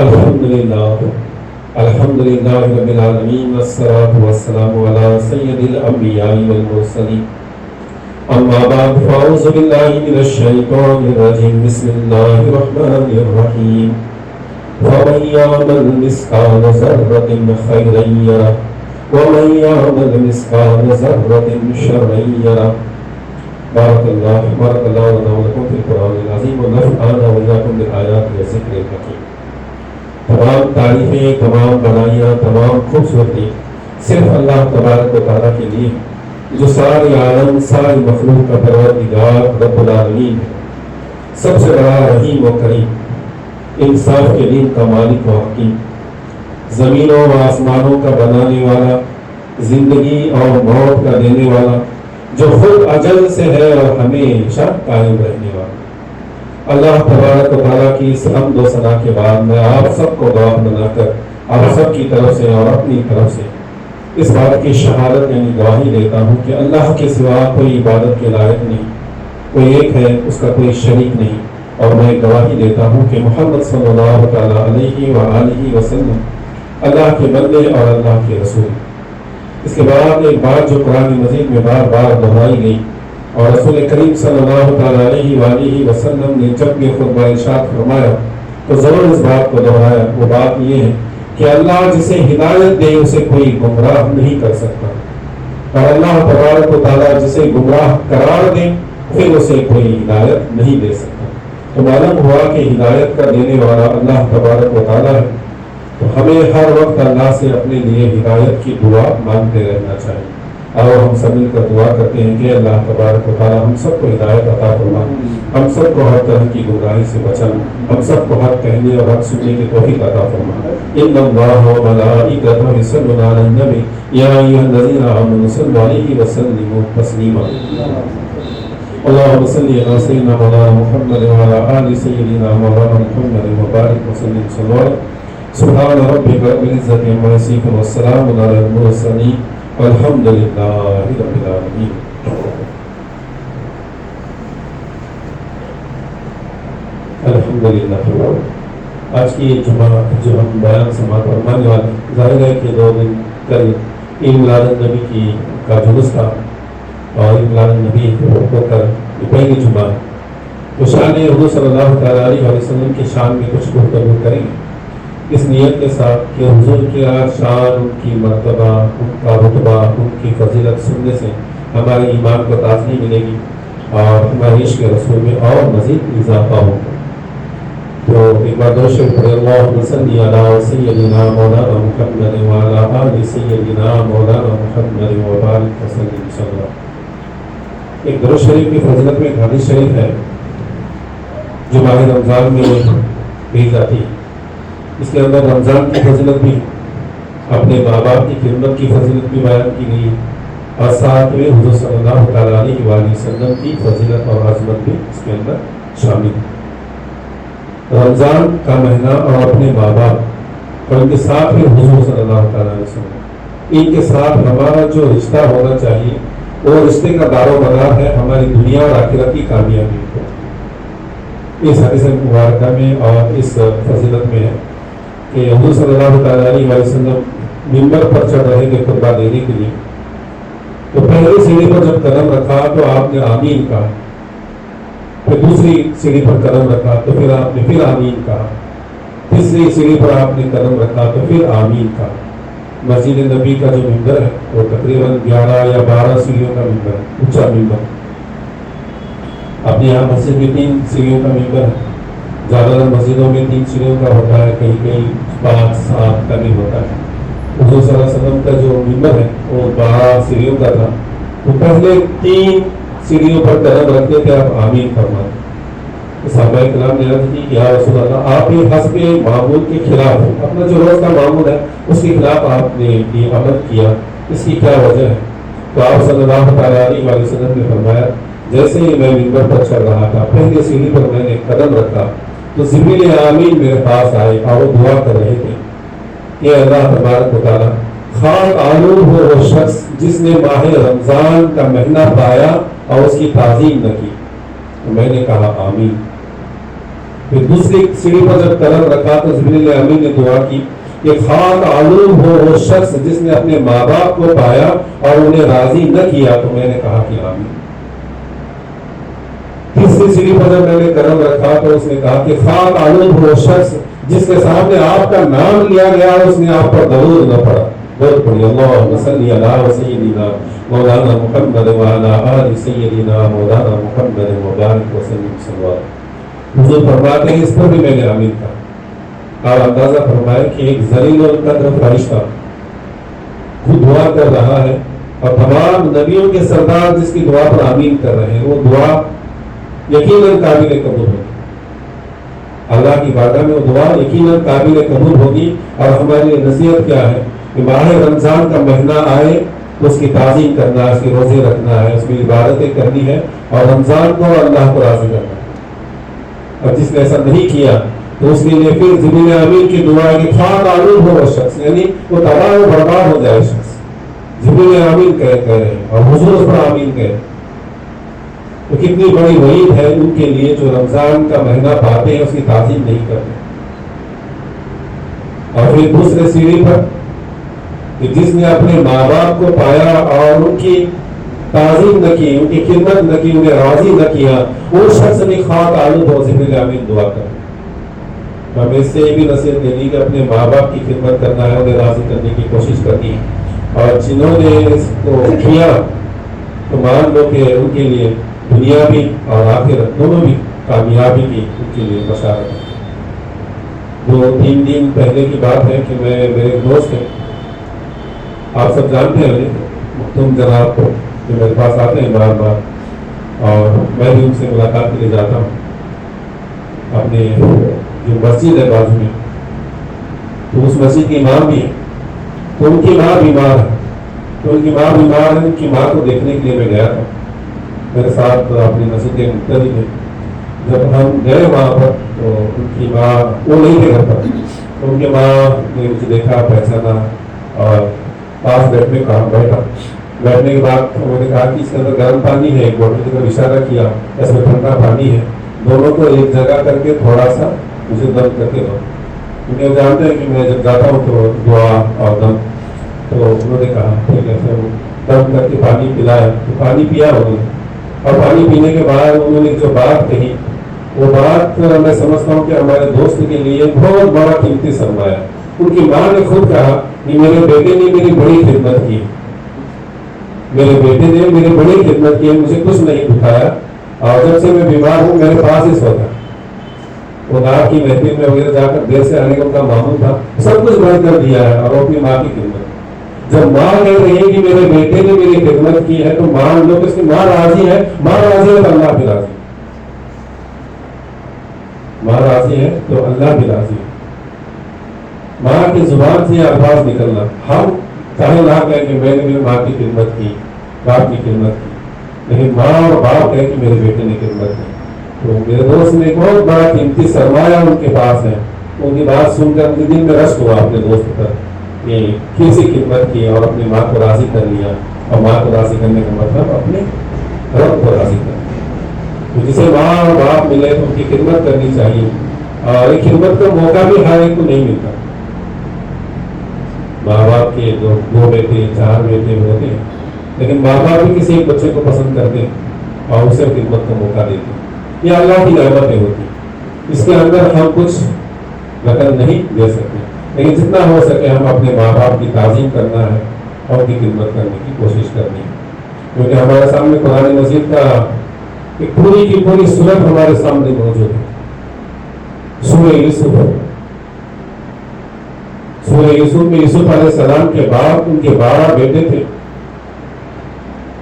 الحمدللہ الحمدللہ رب العالمین والصلاة والسلام علی سید الانبیاء والمرسلین اما بعد فاعوذ باللہ من الشیطان الرجیم بسم اللہ الرحمن الرحیم ومن یعمل مثقال ذرۃ خیرا یرہ ومن یعمل مثقال ذرۃ شرا یرہ بارک اللہ لنا ولکم فی القرآن العظیم ونفعنا وإیاکم بالآیات والذکر الحکیم۔ تمام تعریفیں، تمام بنائیاں، تمام خوبصورتی صرف اللہ تبارک و تعالیٰ کے لیے جو سارے عالم ساری مخلوق کا پروردگار رب العالمین ہے، سب سے بڑا رحیم و کریم، انصاف کے دین کا مالک و حکیم، زمینوں و آسمانوں کا بنانے والا، زندگی اور موت کا دینے والا، جو خود اجل سے ہے اور ہمیشہ قائم رہنے والا۔ اللہ تبارک و تعالیٰ کی اس حمد و ثنا کے بعد میں آپ سب کو گواہ بنا کر آپ سب کی طرف سے اور اپنی طرف سے اس بات کی شہادت یعنی گواہی دیتا ہوں کہ اللہ کے سوا کوئی عبادت کے لائق نہیں، کوئی ایک ہے، اس کا کوئی شریک نہیں، اور میں گواہی دیتا ہوں کہ محمد صلی اللہ تعالیٰ علیہ وآلہ وسلم اللہ کے بندے اور اللہ کے رسول۔ اس کے بعد ایک بات جو قرآن مجید میں بار بار دہرائی گئی اور رسول کریم صلی اللہ تعالیٰ علیہ وآلہ وسلم نے جب بھی خطبہ ارشاد فرمایا تو ضرور اس بات کو دہرایا، وہ بات یہ ہے کہ اللہ جسے ہدایت دے اسے کوئی گمراہ نہیں کر سکتا، اور اللہ تبارک و تعالیٰ جسے گمراہ قرار دے پھر اسے کوئی ہدایت نہیں دے سکتا۔ تو معلوم ہوا کہ ہدایت کا دینے والا اللہ تبارک و تعالیٰ ہے، تو ہمیں ہر وقت اللہ سے اپنے لیے ہدایت کی دعا مانگتے رہنا چاہیے۔ اور ہم سب مل کر دعا کرتے ہیں کہ اللہ تبارک و تعالیٰ ہم سب کو ہدایت عطا فرما، ہم سب کو ہر طرح کی گمراہی سے بچا، ہم سب کو حق کہنے اور حق سننے کی توفیق عطا فرما۔ ان اللہ وملائکتہ یصلون علی النبی یا ایھا الذین آمنوا صلوا علیہ وسلموا تسلیما۔ اللهم صل على سيدنا مولانا محمد وعلى آل سيدنا مولانا محمد وبارك وسلم صلوات سبحان ربك رب العزة عما يصفون والسلام على المرسلين والحمد للہ رب العالمین۔ الحمدللہ آج کی یہ جمعہ جو ہم بیان سماعت فرمانے والے، ظاہر ہے کہ 2 دن کل عید میلاد النبی کی کا جلوس تھا اور عید میلاد النبی ہو کر یہ پہلی جمعہ ہے، تو شان حضور صلی اللہ تعالیٰ علیہ وسلم کی شان میں کچھ گفتگو کریں گے اس نیت کے ساتھ کہ حضور کی شان، ان کی مرتبہ، ان کا رتبہ، ان کی فضیلت سننے سے ہمارے ایمان کو تازگی ملے گی اور ہمارے عشق رسول میں اور مزید اضافہ ہوگا۔ تو ایک بار درود شریف پڑھیں، اللہم صلی علی سیدنا مولانا محمد وعلی آل سیدنا مولانا محمد وبارک وسلم صلی اللہ۔ ایک درود شریف کی فضیلت میں ایک حدیث شریف ہے جو ماہ رمضان میں کہی جاتی ہے، اس کے اندر رمضان کی فضیلت بھی، اپنے ماں باپ کی خدمت کی فضیلت بھی بیان کی گئی اور ساتھ میں حضور صلی اللہ تعالیٰ علیہ وآلہ وسلم کی فضیلت اور عظمت بھی اس کے اندر شامل ہے۔ رمضان کا مہینہ اور اپنے ماں باپ اور ان کے ساتھ میں حضور صلی اللہ تعالیٰ علیہ وسلم، ان کے ساتھ ہمارا جو رشتہ ہونا چاہیے وہ رشتے کا دار و مدار ہے ہماری دنیا اور آخرت کی کامیابی کو۔ اس حدیث مبارکہ میں اور اس فضیلت میں ہے کہ حضور صلی اللہ تعالیٰ علیہ وسلم ممبر پر چڑھ رہے تھے خطبہ دینے کے لیے، تو پہلی سیڑھی پر جب قدم رکھا تو آپ نے آمین کہا، پھر دوسری سیڑھی پر قدم رکھا تو پھر آپ نے پھر آمین کہا، تیسری سیڑھی پر آپ نے قدم رکھا تو پھر آمین کہا۔ مسجد نبی کا جو ممبر ہے وہ تقریباً 11 یا 12 سیڑھیوں کا ممبر ہے، اونچا ممبر۔ اپنے یہاں مسجد میں 3 سیڑھیوں کا ممبر ہے، زیادہ تر مسجدوں میں 3 سیڑھیوں کا ہوتا ہے، کہیں کہیں 5 7 کا بھی ہوتا ہے۔ حضور صلی اللہ علیہ وسلم کا جو ممبر ہے وہ 12 سیڑھیوں کا تھا، تو پہلے 3 سیڑھیوں پر قدم رکھتے تھے آپ آمین فرماتے۔ صحابہ کرام نے عرض کی کہ یا رسول اللہ، آپ یہ حسب معمول کے خلاف، اپنا جو روز کا معمول ہے اس کے خلاف آپ نے یہ عمل کیا، اس کی کیا وجہ ہے؟ تو آپ صلی اللہ تعالیٰ علیہ وسلم نے فرمایا، جیسے ہی میں ممبر پر چڑھ رہا تھا، پہلے سیڑھی پر میں نے قدم رکھا تو جبریل امین میرے پاس آئے اور وہ دعا کر رہے تھے کہ اللہ تبارک و تعالیٰ، خاک آلود ہو وہ شخص جس نے ماہ رمضان کا مہینہ پایا اور اس کی تعظیم نہ کی۔ تو میں نے کہا آمین۔ پھر دوسری سیڑھی پر جب قدم رکھا تو جبریل امین نے دعا کی کہ خاک آلود ہو وہ شخص جس نے اپنے ماں باپ کو پایا اور انہیں راضی نہ کیا. تو میں نے کہا کہ آمین. تیسری سیڑھی پر جب میں نے قدم رکھا تو اس نے کہا کہ خاک آلود ہو وہ شخص جس کے سامنے آپ کا نام لیا گیا اس نے آپ پر درود نہ پڑا. بہت پڑھی اللہم صلی علی سیدنا مولانا محمد وعلی آل سیدنا مولانا محمد مبارک وسلم صلوات. حضور فرماتے ہیں اس پر بھی میں نے آمین کہا. آپ اندازہ فرمائے کہ ایک ذلیل القدر فرشتہ خود دعا کر رہا ہے اور تمام نبیوں کے سردار جس کی دعا پر آمین کر رہے ہیں. وہ دعا یقیناً قابل قبول ہوگی. اللہ کی بارگاہ میں وہ دعا یقیناً قابل قبول ہوگی. اور ہماری لیے نصیحت کیا ہے کہ ماہ رمضان کا مہینہ آئے تو اس کی تعظیم کرنا ہے, اس کے روزے رکھنا ہے, اس میں عبادتیں کرنی ہے اور رمضان کو اللہ کو راضی کرنا ہے. اور جس نے ایسا نہیں کیا تو اس کے لیے پھر جبریل امین کی دعا ہے کہ خاک آلود ہو وہ شخص, یعنی وہ تباہ و برباد ہو جائے شخص. جبریل امین کہہ رہے ہیں اور حضور اس پر آمین کہے. تو کتنی بڑی وعید ہے ان کے لیے جو رمضان کا مہینہ پاتے ہیں اس کی تعظیم نہیں کرتے. اور پھر دوسرے سیڑھی پر کہ جس نے اپنے ماں باپ کو پایا اور ان کی تعظیم نہ کی, ان کی خدمت نہ کی, انہیں راضی نہ کیا, وہ شخص بھی خاک آلود ہو. جبریل امین دعا کر. ہمیں اس سے یہ بھی نصیحت دینی کہ اپنے ماں باپ کی خدمت کرنا ہے, انہیں راضی کرنے کی کوشش کرنی ہے. اور جنہوں نے اس کو کیا تو مان لو کہ ان کے لیے دنیا بھی اور آخرت دونوں بھی کامیابی کی ان کے لیے بشارت ہے. 2-3 دن پہلے کی بات ہے کہ میرے ایک دوست ہیں, آپ سب جانتے ہیں تم جناب کو, جو میرے پاس آتے ہیں بار بار اور میں بھی ان سے ملاقات کے لیے جاتا ہوں. اپنے جو مسجد ہے بازو میں تو اس مسجد کی امام بھی ہے. تو ان کی ماں بیمار ہے. تو ان کی ماں بیمار ہے, ان کی ماں کو دیکھنے کے لیے میں گیا تھا. میرے ساتھ اپنی مسجد کے مختلف ہیں. جب ہم گئے وہاں پر تو ان کی ماں وہ نہیں تھے گھر پر. تو ان کی ماں نے مجھے دیکھا, پہچانا اور پاس بیٹھنے کہا. بیٹھنے کے بعد انہوں نے کہا کہ اس کے اندر گرم پانی ہے, ایک بوتل کی طرف اشارہ کیا, اس میں ٹھنڈا پانی ہے, دونوں کو ایک جگہ کر کے تھوڑا سا مجھے دم کر کے دو. کیونکہ وہ جانتے ہیں کہ میں جب جاتا ہوں تو دعا اور دم. تو انہوں نے کہا ٹھیک ہے. پھر دم کر کے پانی پلایا تو پانی پیا انہوں نے. اور پانی پینے کے بعد انہوں نے جو بات کہی وہ بات میں سمجھتا ہوں کہ ہمارے دوست کے لیے بہت بڑا قیمتی سرمایہ ہے. ان کی ماں نے خود کہا کہ میرے بیٹے نے میری بڑی خدمت کی, میرے بیٹے نے میری بڑی خدمت کی, مجھے کچھ نہیں دکھایا اور جب سے میں بیمار ہوں میرے پاس ہی سوتا. وہ آپ کی محفل میں وغیرہ جا کر دیر سے آنے کا ان کا معمول تھا, سب کچھ بند کر دیا ہے اور اپنی ماں کی خدمت. جب ماں کہہ رہی ہے کہ میرے بیٹے نے میری خدمت کی ہے تو مان لو کہ اس کی ماں راضی ہے. ماں راضی ہے تو اللہ بھی راضی ہے. ماں راضی ہے تو اللہ بھی راضی ہے. ماں کی زبان سے یہ الفاظ نکلنا, ہم چاہے نہ کہیں کہ میں نے میری ماں کی خدمت کی, باپ کی خدمت کی, لیکن ماں اور باپ کہیں کہ میرے بیٹے نے خدمت کی. تو میرے دوست نے ایک بہت بڑا قیمتی سرمایہ ان کے پاس ہے. ان کی بات سن کر دل میں رشک ہوا اپنے دوست پر کہ کیسی خدمت کی اور اپنی ماں کو راضی کر لیا. اور ماں کو راضی کرنے کا مطلب اپنے رب کو راضی کرنا. تو جسے ماں اور باپ ملے تو ان کی خدمت کرنی چاہیے. اور ایک خدمت کا موقع بھی ہر ایک کو نہیں ملتا. ماں باپ کے 2 بیٹے 4 بیٹے ہوتے ہیں, لیکن ماں باپ بھی کسی ایک بچے کو پسند کرتے ہیں اور اسے خدمت کا موقع دیتے ہیں. یہ اللہ کی نعمتیں ہوتی ہیں, اس کے اندر ہم کچھ رقم نہیں دے سکتے, لیکن جتنا ہو سکے ہم اپنے ماں باپ کی تعظیم کرنا ہے اور ان کی خدمت کرنے کی کوشش کرنی ہے. کیونکہ ہمارے سامنے قرآن مجید کا ایک پوری کی پوری سورت ہمارے سامنے موجود ہے. سورہ یوسف, سورہ یوسف میں یوسف علیہ السلام کے بعد ان کے 12 بیٹے تھے.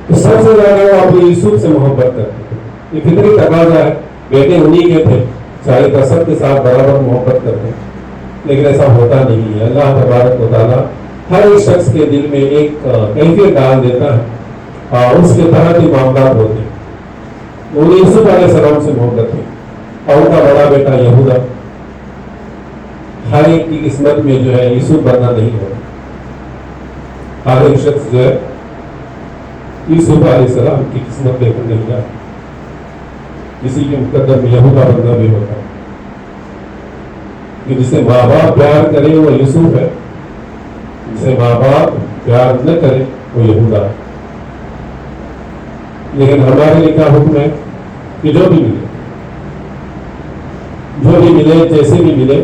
تو سب سے زیادہ وہ اپنے یوسف سے محبت کرتے تھے. یہ فطری تقاضا ہے, بیٹے انہی کے تھے, چاہے تو سب کے ساتھ برابر محبت کرتے ہیں, لیکن ایسا ہوتا نہیں ہے. اللہ تبارک و تعالیٰ ہر ایک شخص کے دل میں ایک کیفیت ڈال دیتا ہے اور اس کے تحت ہی معاملات ہوتے ہیں. انہیں یوسف علیہ السلام سے محبت تھی اور ان کا بڑا بیٹا یہودا. ہر ایک کی قسمت میں جو ہے یوسف بننا نہیں ہوتا. ہر ایک شخص جو ہے یوسف علیہ السلام کی قسمت لے کر نہیں جاتا. کسی کے مقدر میں یہودا بننا بھی ہوتا ہے. کہ جسے ماں باپ پیار کرے وہ یوسف ہے، جسے ماں باپ پیار نہ کرے وہ یہودا ہے۔ لیکن ہمارے لیے کیا حکم ہے کہ جو بھی ملے جیسے بھی ملے،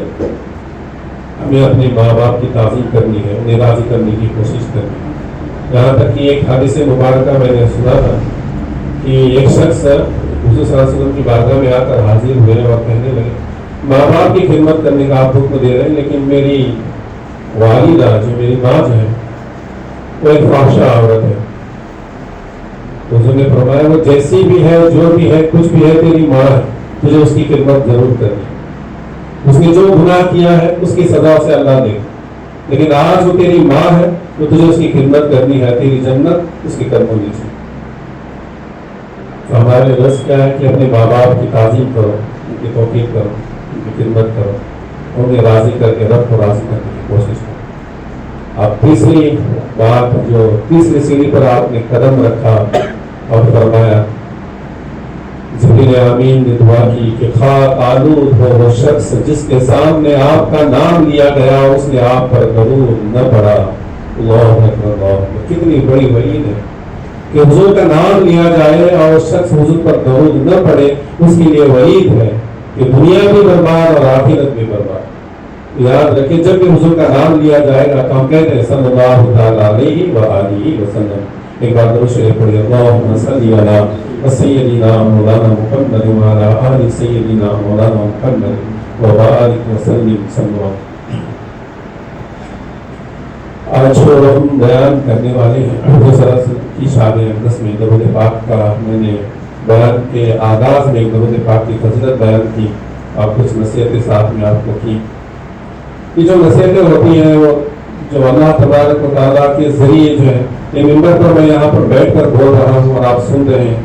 ہمیں اپنے ماں باپ کی تعظیم کرنی ہے، انہیں راضی کرنے کی کوشش کرنی ہے۔ یہاں تک کہ ایک حادثہ مبارکہ میں نے سنا تھا کہ ایک شخص حضور صلی اللہ علیہ وسلم کی بارگاہ میں آ کر حاضر ہوئے اور کہنے لگے ماں باپ کی خدمت کرنے کا آپ حکم دے رہے ہیں، لیکن میری والدہ جو میری ماں جو ہے وہ ایک فاحشہ عورت ہے۔ حضور نے فرمایا وہ جیسی بھی ہے، جو بھی ہے، کچھ بھی ہے، تیری ماں ہے، تجھے اس کی خدمت ضرور کرنی ہے۔ اس نے جو گناہ کیا ہے اس کی سزا سے اللہ دے، لیکن آج وہ تیری ماں ہے تو تجھے اس کی خدمت کرنی ہے، تیری جنت اس کے قدموں نیچے۔ تو ہمارے رس کیا ہے کہ اپنے ماں باپ کی تعظیم کرو، ان کی توقیر کرو، ان کی خدمت کرو، انہیں راضی کر کے رب کو راضی کرنے کی کوشش کرو۔ اب تیسری بات، جو تیسری سیڑھی پر آپ نے قدم رکھا اور فرمایا، جبریل امین نے دعا کی کہ خاک آلود ہو وہ شخص جس کے سامنے آپ کا نام لیا گیا، اس نے آپ پر درود نہ پڑا۔ اللہ اکبر، اللہ اکبر، کتنی بڑی وعید ہے کہ حضور کا نام لیا جائے اور اس شخص حضور پر درود نہ پڑے، اس کے لیے وعید ہے کہ دنیا بھی برباد اور آخرت بھی برباد۔ یاد رکھیں جب بھی حضور کا نام لیا جائے گا تو ہم کہتے ہیں صلی اللہ تعالی علیہ وآلہ وسلم۔ ایک بار درود شریف پڑھیے، اللہم صلی علی سیدنا مولانا محمد وعلی آل سیدنا مولانا محمد وبارک وسلم صلی۔ آج ہم بیان کرنے والے ہیں حضور صلی اللہ علیہ وسلم کی شان اقدس میں درود پاک کا۔ میں نے بیان کے آغاز میں درود پاک کی فضیلت بیان کی اور کچھ نصیحتیں ساتھ میں آپ کو کی۔ یہ جو نصیحتیں ہوتی ہیں وہ جو اللہ تبارک و تعالیٰ کے ذریعے جو ہے، یہ ممبر پر میں یہاں پر بیٹھ کر بول رہا ہوں اور آپ سن رہے ہیں،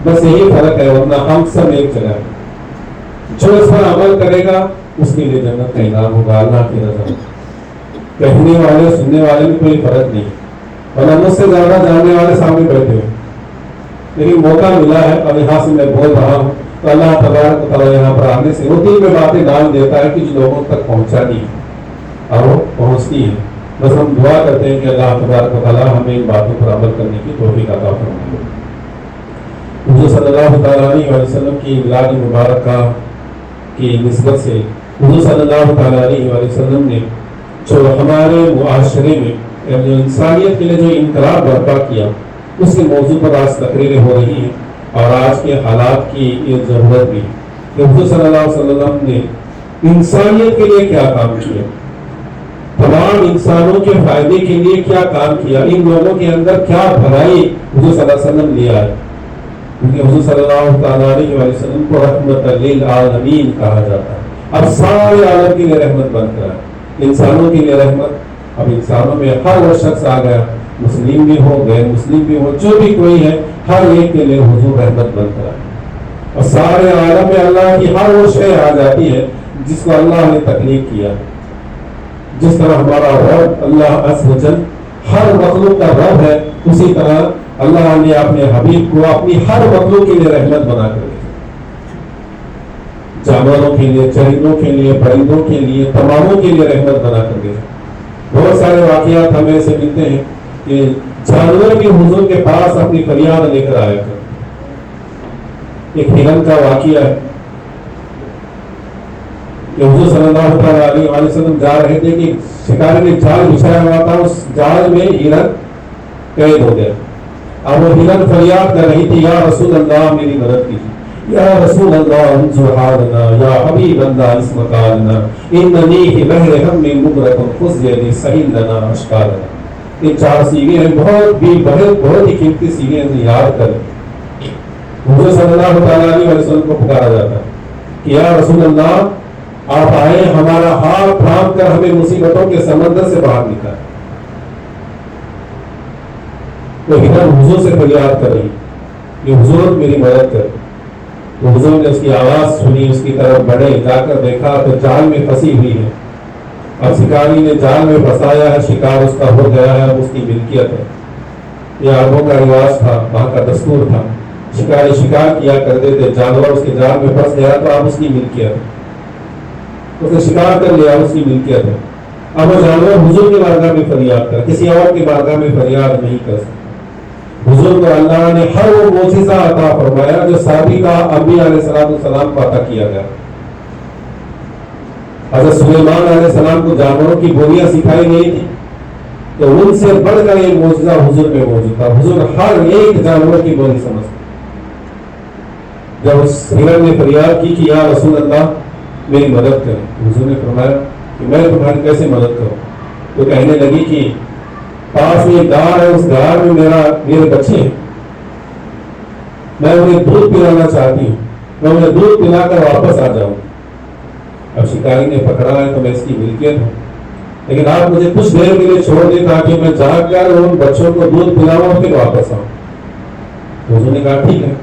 بس یہی فرق ہے، ورنہ ہم سب ایک جگہ ہیں۔ جو اس پر عمل کرے گا اس کے لیے جنت کا انعام ہوگا، اللہ کی رضا۔ کہنے والے سننے والے میں کوئی فرق نہیں، ورنہ مجھ سے زیادہ جاننے والے سامنے بیٹھے ہیں، لیکن موقع ملا ہے اور یہاں سے میں بول رہا ہوں تو اللہ تبارک و تعالیٰ یہاں پر آنے سے وہ دل میں باتیں ڈال دیتا ہے کہ جو لوگوں تک پہنچانی ہے اور وہ پہنچتی ہے۔ بس ہم دعا کرتے ہیں کہ اللہ تبارک و تعالیٰ ہمیں ان باتوں پر عمل کرنے کی توفیق عطا فرمائے۔ حضور صلی اللہ تعالیٰ علیہ وسلم کی میلاد مبارکہ کی نسبت سے حضور صلی اللہ تعالیٰ علیہ وسلم نے جو ہمارے معاشرے میں جو انسانیت کے لیے جو انقلاب برپا کیا، اس کے موضوع پر آج تقریریں ہو رہی ہیں اور آج کے حالات کی یہ ضرورت بھی ہے کہ حضور صلی اللہ علیہ وسلم نے انسانیت کے لیے کیا کام کیا، تمام انسانوں کے فائدے کے لیے کیا کام کیا، ان لوگوں کے اندر کیا بھلائی حضور صلی اللہ علیہ وسلم لے آئے۔ کیونکہ حضور صلی اللہ تعالیٰ علیہ وسلم کو رحمت للعالمین کہا جاتا ہے، اب سارے عالم کے لیے رحمت بن کر ہے، انسانوں کے لیے رحمت۔ اب انسانوں میں ہر وہ شخص آ گیا، مسلم بھی ہو، غیر مسلم بھی ہو، جو بھی کوئی ہے، ہر ایک کے لیے حضور رحمت بن کر ہے، اور سارے عالم میں اللہ کی ہر وہ شے آ جاتی ہے جس کو اللہ نے تخلیق کیا۔ جس طرح ہمارا رب اللہ عز و جل ہر مخلوق کا رب ہے، اسی طرح اللہ نے اپنے حبیب کو اپنی ہر مخلوق کے لیے رحمت بنا کر دی، جانوروں کے لیے، چرندوں کے لیے، پرندوں کے لیے، تماموں کے لیے رحمت بنا کر دی۔ بہت سارے واقعات ہمیں سے ملتے ہیں کہ جانور بھی حضور کے پاس اپنی فریاد لے کر آئے تھے۔ ایک ہرن کا واقعہ ہے کہ حضور صلی اللہ علیہ وسلم جا رہے تھے کہ شکاری نے جال بچھایا ہوا تھا، اس جال میں ہرن قید ہو گیا۔ اب وہ ہرن فریاد کر رہی تھی، یا رسول اللہ میری مدد کیجیے، یا رسول اللہ انظر حالنا، یا حبیب اللہ اسم قالنا، اننی فی بحر ہم مغرق خذ یدی سہل لنا اشکالنا۔ یہ چار سیغے ہیں، بہت ہی قیمتی سیغے ہیں، یاد کریں۔ حضور صلی اللہ تعالیٰ علیہ وسلم کو پکارا جاتا ہے کہ یا رسول اللہ آپ آئے، ہمارا ہاتھ تھام کر ہمیں مصیبتوں کے سمندر سے باہر نکالیں۔ تو ہرن حضور سے فریاد کر رہی کہ حضور میری مدد کریں۔ تو حضور نے اس کی آواز سنی، اس کی طرف بڑھے، جا کر دیکھا تو جال میں پھنسی ہوئی ہے۔ اب شکاری نے جال میں پھنسایا ہے، شکار اس کا ہو گیا ہے، اب اس کی ملکیت ہے۔ یہ عربوں کا رواج تھا، وہاں کا دستور تھا، شکاری شکار کیا کرتے تھے، جانور اس کے جال میں پھنس گیا تو اب اس کی ملکیت ہے۔ اس نے شکار کر لیا، اس کی ملکیت ہے. اب وہ جانور حضور کی بارگاہ میں فریاد کر، کسی اور کی بارگاہ میں فریاد نہیں کر سکتا. حضور کو اللہ نے ہر وہ معجزہ عطا فرمایا جو سابقہ انبیاء علیہ السلام کو عطا کیا گیا. حضرت سلیمان علیہ السلام کو جانوروں کی بولیاں سکھائی گئی تھی، تو ان سے بڑھ کر ایک معجزہ حضور میں موجود تھا. حضور ہر ایک جانور کی بولی سمجھتے. جب اس ہرن نے فریاد کی کہ یا رسول اللہ میری مدد کریں، حضور نے فرمایا کہ میں تمہاری کیسے مدد کروں؟ تو کہنے لگی کہ پاس میں ایک گار ہے، اس گار میں میرے بچے ہیں، میں انہیں دودھ پلانا چاہتی ہوں، میں انہیں دودھ پلا کر واپس آ جاؤں. اب شکاری نے پکڑا ہے تو میں اس کی ملکیت ہوں، لیکن آپ مجھے کچھ دیر کے لیے چھوڑ دیں تاکہ میں جا کر ان بچوں کو دودھ پلاؤں اور پھر واپس آؤں. حضور نے کہا ٹھیک ہے.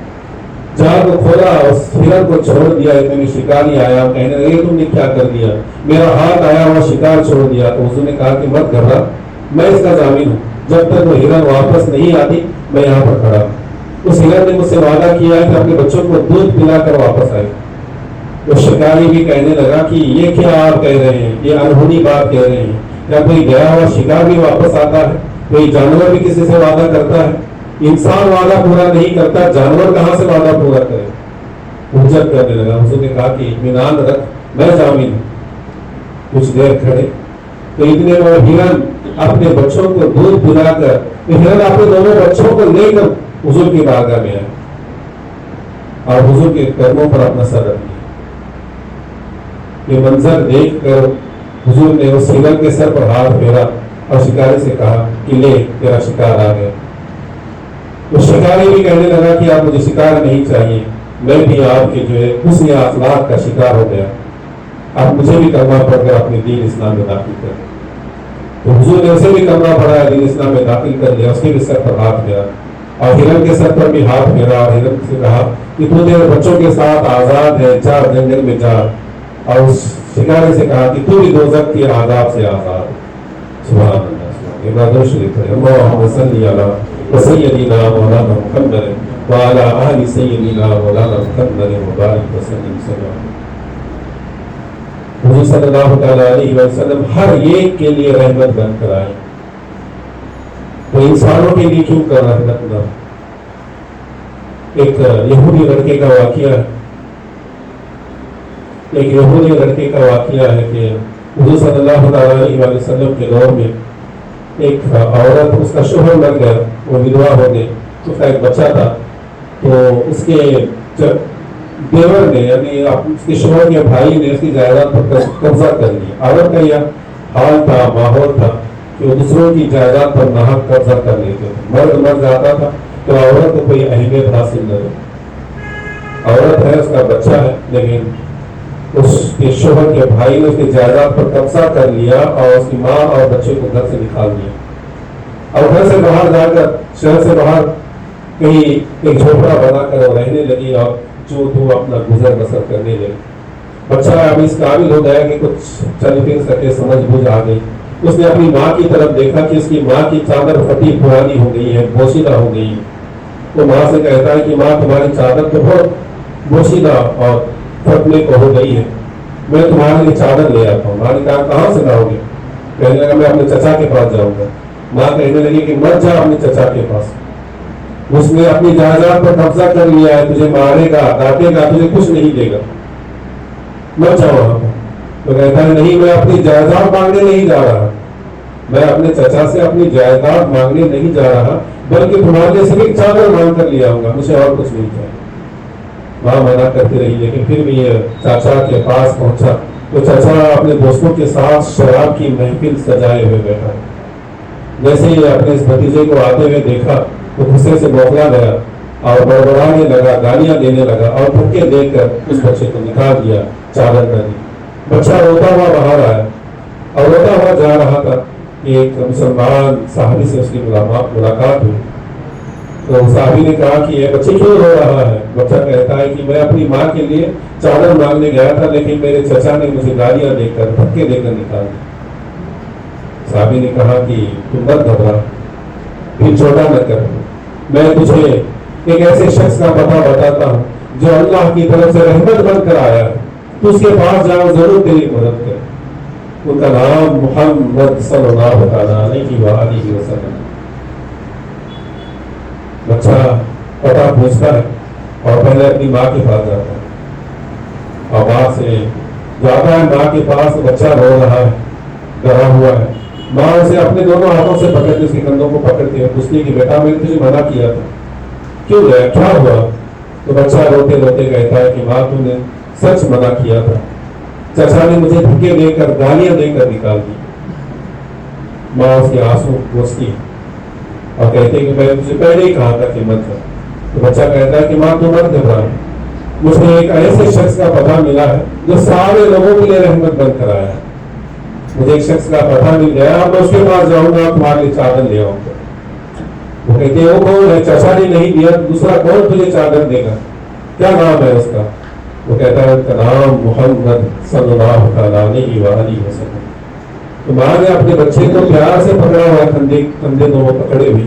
جال کو کھولا، اس ہرن کو چھوڑ دیا. اتنے میں شکاری آیا، کہنے لگے تم نے کیا کر دیا؟ میرا ہاتھ آیا ہوا شکار چھوڑ دیا. تو حضور نے کہا کہ مت گھبرا، میں اس کا ضامن ہوں، جب تک وہ ہرن واپس نہیں آتی میں یہاں پر کھڑا ہوں. اس ہرن نے مجھ سے وعدہ کیا ہے کہ اپنے بچوں کو دودھ پلا کر واپس آئے. تو شکاری بھی کہنے لگا کہ یہ کیا آپ کہہ رہے ہیں، یہ انہونی بات کہہ رہے ہیں. کیا کوئی گیا ہوا شکار بھی واپس آتا ہے؟ کوئی جانور بھی کسی سے وعدہ کرتا ہے؟ انسان وعدہ پورا نہیں کرتا، جانور کہاں سے وعدہ پورا کرے؟ حجت کرنے لگا. حضور نے کہا کہ اطمینان رکھ، میں ضامن ہوں. کچھ دیر کھڑے تو اتنے میں ہرن اپنے بچوں کو دودھ پلا کر، ہرن اپنے دونوں بچوں کو لے کر حضور کی بارگاہ میں آئے اور حضور کے قدموں پر اپنا سر رکھ دیا. یہ منظر دیکھ کر حضور نے اس ہرن کے سر پر ہاتھ پھیرا اور شکاری سے کہا کہ لے تیرا شکار آ گیا. تو شکاری بھی کہنے لگا کہ آپ مجھے شکار نہیں چاہیے، میں بھی آپ کے جو ہے حسن اخلاق کا شکار ہو گیا، آپ مجھے بھی کلمہ پڑھ کر اپنے دین اسلام میں داخل کر. تو حضور نے اسے بھی کلمہ پڑھایا، دین اسلام میں داخل کر لیا. اس کے بھی سر پر ہاتھ پھیرا اور ہرن کے سر پر بھی ہاتھ پھیرا اور ہرن سے کہا کہ تو تیرے بچوں کے ساتھ آزاد ہے، جا جنگل میں جا. اور اس شکاری سے کہا کہ تو بھی دوزخ کے عذاب سے آزاد. سبحان اللہ، سبحان اللہ. شریف ہے اللہم صلی علی سیدنا مولانا محمد وعلی آل سیدنا مولانا محمد وبارک وسلم. حضور صلی اللہ تعالی علیہ وسلم ہر ایک کے لیے رحمت بن کر آئے، تو انسانوں کے لیے کیوں کر رحمت نہ؟ ایک یہودی لڑکے کا واقعہ ہے، ایک یہودی لڑکے کا واقعہ ہے کہ حضور صلی اللہ علیہ وسلم کے دور میں ایک عورت، اس کا شوہر مر گیا، وہ ودوا ہو گئی، اس کا ایک بچہ تھا. تو اس کے دیور نے یعنی اس کے شوہر کے بھائی نے اس کی جائیداد پر قبضہ کر لیا. عورت کا یہ حال تھا، ماحول تھا کہ وہ دوسروں کی جائیداد پر ناحق قبضہ کر لیتے تھے. مرد مر جاتا تھا تو عورت کو کوئی اہمیت حاصل نہ ہو. عورت ہے، اس کا بچہ ہے، لیکن اس کے شوہر کے بھائی نے اس کی جائیداد پر قبضہ کر لیا اور اس کی ماں اور بچے کو گھر سے نکال دیا. اور گھر سے باہر جا کر، شہر سے باہر کہیں ایک جھوپڑا بنا کر وہ رہنے لگی اور جو تو اپنا گزر بسر کرنے لگی. بچہ ابھی اس قابل ہو گیا کہ کچھ چل پھر سکے، سمجھ بوجھ آ گئی. اس نے اپنی ماں کی طرف دیکھا کہ اس کی ماں کی چادر پھٹی پرانی ہو گئی ہے، بوسیدہ ہو گئی. وہ ماں سے کہتا ہے کہ ماں تمہاری چادر تو بہت بوسیدہ اور پھٹنے کو ہو گئی ہے، میں تمہارے لیے چادر لے آتا ہوں. ماں نے کہا کہاں سے لاؤ گے؟ کہنے لگا میں اپنے چچا کے پاس جاؤں گا. ماں کہنے لگی کہ مت جا اپنے چچا کے پاس، اس نے اپنی جائیداد پر قبضہ کر لیا ہے، تجھے مارے گا، ڈانٹے گا، تجھے کچھ نہیں دے گا، مت جاؤ وہاں پر. تو کہتا ہے نہیں، میں اپنی جائیداد مانگنے نہیں جا رہا، میں اپنے چچا سے اپنی جائیداد مانگنے نہیں جا رہا، بلکہ تمہارے لیے صرف ایک چادر مانگ کر لے آؤں گا، مجھے اور کچھ نہیں چاہیے. ماں منع کرتی رہی، لیکن پھر بھی یہ چاچا کے پاس پہنچا تو چچا اپنے دوستوں کے ساتھ شراب کی محفل سجائے ہوئے بیٹھا. جیسے ہی اپنے اس بھتیجے کو آتے ہوئے دیکھا تو غصے سے بوکھلا گیا اور بڑبڑانے لگا، گالیاں دینے لگا اور دھکے دے کر اس بچے کو نکال دیا، چادر کر دی. بچہ روتا ہوا باہر آیا اور روتا ہوا جا رہا تھا کہ ایک مسلمان صحابی سے اس کی ملاقات ہوئی. تو صحابی نے کہا کہ یہ بچے کیوں رو رہا ہے؟ بچہ کہتا ہے کہ میں اپنی ماں کے لیے چادر مانگنے گیا تھا، لیکن میرے چچا نے مجھے گالیاں دے کر، دھکے دے کر نکال دیا. صحابی نے کہا کہ تم مت گھبرا، پھر چھوٹا نہ کر، میں تجھے ایک ایسے شخص کا پتہ بتاتا ہوں جو اللہ کی طرف سے رحمت بن کر آیا ہے. تو اس کے پاس جاؤ، ضرور تیری مدد کرے۔ ان کا نام محمد صلی اللہ تعالیٰ علیہ وآلہ وسلم۔ بچہ پتہ پوچھتا ہے اور پہلے اپنی ماں کے پاس جاتا ہے اور ماں سے جاتا ہے ماں کے پاس، بچہ رو رہا ہے، ڈرا ہوا ہے۔ ماں اسے اپنے دونوں ہاتھوں سے پکڑتی، اس کے کندھوں کو پکڑتی ہے، پوچھتی ہے کہ بیٹا میں نے تجھے منع کیا تھا، کیوں گیا، کیا ہوا؟ تو بچہ روتے روتے کہتا ہے کہ ماں تم نے سچ منع کیا تھا، چچا نے مجھے دھکے دے کر گالیاں دے کر نکال دی۔ ماں اس کے آنسو پوچھتی ہے اور کہتے کہ میں تجھے پہلے ہی کہا تھا کہ مت کر۔ تو بچہ کہتا ہے کہ ماں تو مت گھبرا، مجھے ایک ایسے شخص کا پتہ ملا ہے جو سارے لوگوں کے لیے رحمت بن کر آیا ہے۔ مجھے ایک شخص کا پتہ مل گیا، میں اس کے پاس جاؤں گا، تمہارے لیے چادر لے آؤں گا۔ وہ کہتے ہیں وہ کون ہے؟ چچا نے نہیں دیا، دوسرا کون تجھے چادر دے گا؟ کیا نام ہے اس کا؟ وہ کہتا ہے اس کا نام محمد صلی اللہ تعالیٰ علیہ وآلہ وسلم۔ تو ماں نے اپنے بچے کو پیار سے پکڑا ہوا، کندھے دونوں پکڑے ہوئے،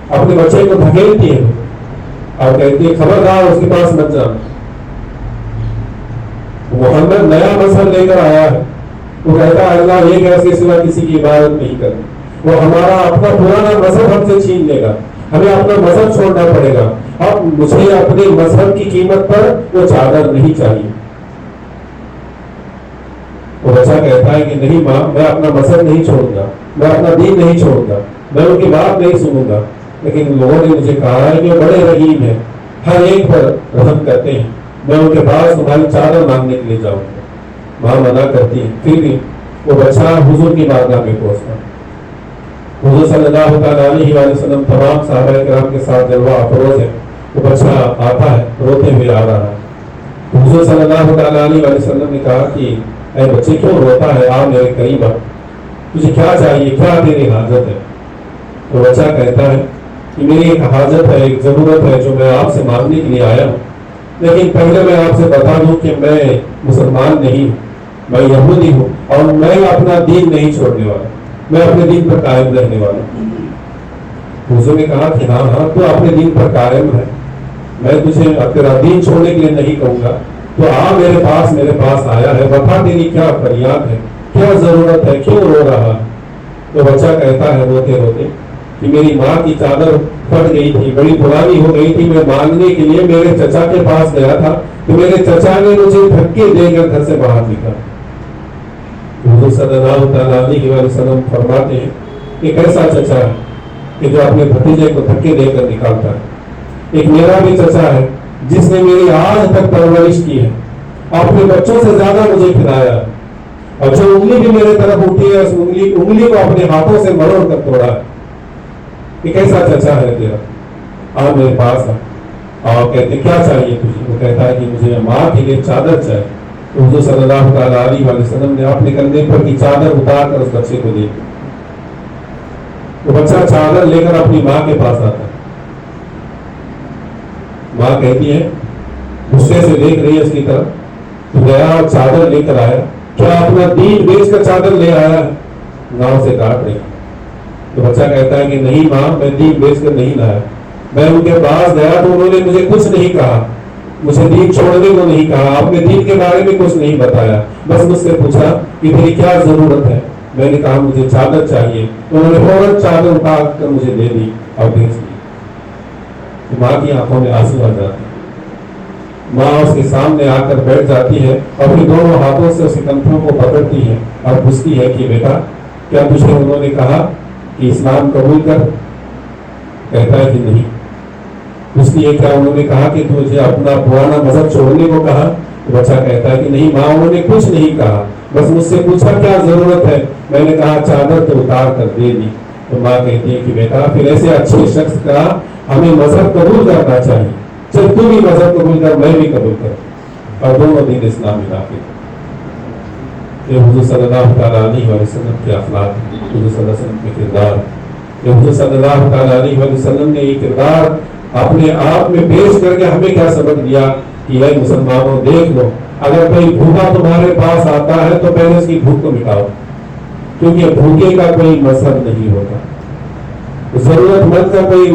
اپنے بچے کو دھکیلتی ہے اور کہتی ہے خبردار اس کے پاس مت جانا۔ محمد نیا مذہب لے کر آیا ہے، وہ کہتا ہے اللہ یہ کہ اس کے سوا کسی کی عبادت نہیں کرنی، وہ ہمارا اپنا پرانا مذہب ہم سے چھین لے گا، ہمیں اپنا مذہب چھوڑنا پڑے گا، اب مجھے اپنے مذہب کی قیمت پر وہ چادر نہیں چاہیے۔ وہ بچہ کہتا ہے کہ نہیں ماں، میں اپنا مذہب نہیں چھوڑوں گا، میں اپنا دین نہیں چھوڑوں گا، میں ان کی بات نہیں سنوں گا، لیکن لوگوں نے مجھے کہا ہے کہ وہ بڑے رحیم ہیں، ہر ایک پر رحم کرتے ہیں، میں ان کے پاس تمہاری چادر مانگنے کے لیے جاؤں گا۔ ماں منع کرتی ہے، پھر بھی وہ بچہ حضور کی بارگاہ میں پہنچتا ہے۔ حضور صلی اللہ تعالیٰ علیہ وآلہ وسلم تمام صحابہ کرام کے ساتھ جلوہ افروز ہے، وہ بچہ آتا ہے روتے ہوئے آ رہا ہے۔ حضور صلی اللہ تعالیٰ علیہ وآلہ وسلم نے کہا کہ اے بچے کیوں روتا ہے، آ میرے قریب آ، تجھے کیا چاہیے، کیا تیری حاجت ہے؟ تو بچہ کہتا ہے کہ میری ایک حاجت ہے، ایک ضرورت ہے جو میں آپ سے مانگنے کے لیے آیا ہوں، لیکن پہلے میں آپ سے بتا دوں کہ میں مسلمان نہیں ہوں، میں یہودی ہوں اور میں اپنا دین نہیں چھوڑنے والا، میں اپنے دین پر قائم رہنے والا ہوں۔ حضور نے کہا کہ ہاں ہاں تو اپنے دین پر قائم ہے، میں تجھے تیرا دین چھوڑنے کے لیے نہیں کہوں گا، تو آ میرے پاس آیا ہے، بتا تیری کیا فریاد ہے، کیا ضرورت ہے، کیوں رو رہا؟ تو بچہ کہتا ہے روتے روتے کہ میری ماں کی چادر پھٹ گئی تھی، بڑی پرانی ہو گئی تھی، میں مانگنے کے لیے میرے چچا کے پاس گیا تھا تو میرے چچا نے مجھے دھکے دے کر گھر سے باہر نکالا۔ حضور صلی اللہ تعالیٰ علیہ وسلم فرماتے ہیں کہ کیسا چچا ہے کہ جو اپنے بھتیجے کو دھکے دے کر نکالتا ہے؟ ایک میرا بھی چچا ہے جس نے میری آج تک پرورش کی ہے، اپنے بچوں سے زیادہ مجھے کھلایا، اور جو انگلی بھی میرے طرف اٹھی ہے اس انگلی کو اپنے ہاتھوں سے مروڑ کر توڑا ہے۔ یہ کیسا چچا ہے تیرا؟ آ میرے پاس آ، اور کہتے کیا چاہیے تجھے؟ وہ کہتا ہے کہ مجھے ماں کے لیے چادر چاہیے۔ تو حضور صلی اللہ تعالیٰ علیہ وسلم نے اپنے کندھے پر کی چادر اتار کر اس بچے کو دی۔ وہ بچہ چادر لے کر اپنی ماں کے پاس آتا ہے، ماں کہتی ہے، غصے سے دیکھ رہی ہے اس کی طرف، تو گیا اور چادر لے کر آیا، کیا اپنا دین بیچ کر چادر لے آیا ہے؟ گاؤں سے کاٹ رہی۔ تو بچہ کہتا ہے کہ نہیں ماں، میں دین بیچ کر نہیں لایا، میں ان کے پاس گیا تو انہوں نے مجھے کچھ نہیں کہا، مجھے دین چھوڑنے کو نہیں کہا، اپنے دین کے بارے میں کچھ نہیں بتایا، بس مجھ سے پوچھا کہ تیری کیا ضرورت ہے؟ میں نے کہا مجھے چادر چاہیے، انہوں نے فوراً چادر اٹھا کر مجھے دے دی اور بھیج دی۔ ماں کی آنکھوں میں آنسو آ جاتے ہیں، ماں اس کے سامنے آ کر بیٹھ جاتی ہے اور پھر دونوں ہاتھوں سے اس کے کندھوں کو پکڑتی ہے اور پوچھتی ہے کہ بیٹا کیا تجھے انہوں نے کہا کہ اسلام قبول کر؟ کہتا ہے کہ نہیں۔ پوچھتی ہے کیا انہوں نے کہا کہ تجھے اپنا پرانا مذہب چھوڑنے کو کہا؟ بچہ کہتا ہے کہ نہیں ماں، انہوں نے کچھ نہیں کہا، بس مجھ سے پوچھا کیا ضرورت ہے، میں نے کہا چادر تو اتار کر دے دی۔ تو ماں کہتی ہے کہ بیٹا پھر ایسے اچھے شخص کا ہمیں مذہب قبول کرنا چاہیے، چل تو بھی مذہب قبول کر، میں بھی قبول کر، اور دونوں دین اسلام میں داخل۔ یہ حضور صلی اللہ تعالیٰ علیہ وسلم کے اخلاق، حضور صلی اللہ علیہ وسلم کے کردار، یہ حضور صلی اللہ تعالیٰ علیہ وسلم نے یہ کردار اپنے آپ میں پیش کر کے ہمیں کیا سبق دیا کہ اے مسلمانوں دیکھ لو، اگر کوئی بھوکا تمہارے پاس آتا ہے تو پہلے اس کی بھوک کو مٹاؤ، کیونکہ بھوکے کا کوئی مذہب نہیں ہوتا، ضرورت مند کا کوئی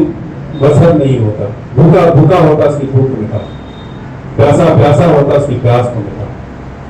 مذہب نہیں ہوتا، بھوکا بھوکا ہوتا اس کی بھوک کو مٹاؤ، پیاسا پیاسا ہوتا اس کی پیاس کو مٹاؤ۔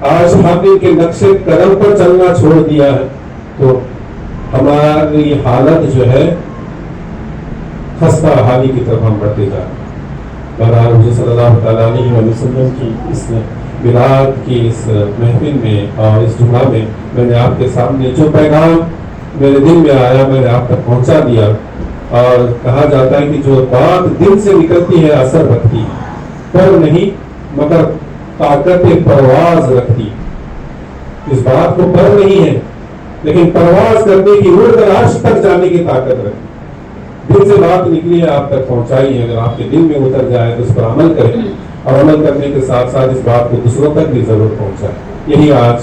آج ہم ان کے نقشے قدم پر چلنا چھوڑ دیا ہے تو ہماری حالت جو ہے خستہ حالی کی طرف ہم بڑھتے جا رہے ہیں۔ بہرحال حضور صلی اللہ تعالیٰ علیہ وسلم کی اس میلاد کی اس محفل میں اور اس جمعہ میں میں نے آپ کے سامنے جو پیغام میرے دل میں آیا میں نے آپ تک پہنچا دیا۔ اور کہا جاتا ہے کہ جو بات دل سے نکلتی ہے اثر رکھتی ہے، پر نہیں مگر طاقت پرواز رکھتی۔ اس بات کو پر نہیں ہے لیکن پرواز کرنے کی، اڑ کر عرش تک جانے کی طاقت رکھتی۔ دل سے بات نکلی ہے آپ تک پہنچائی ہے، اگر آپ کے دل میں اتر جائے تو اس پر عمل کریں، اور عمل کرنے کے ساتھ ساتھ اس بات کو دوسروں تک بھی ضرور پہنچائیں۔ یہی آج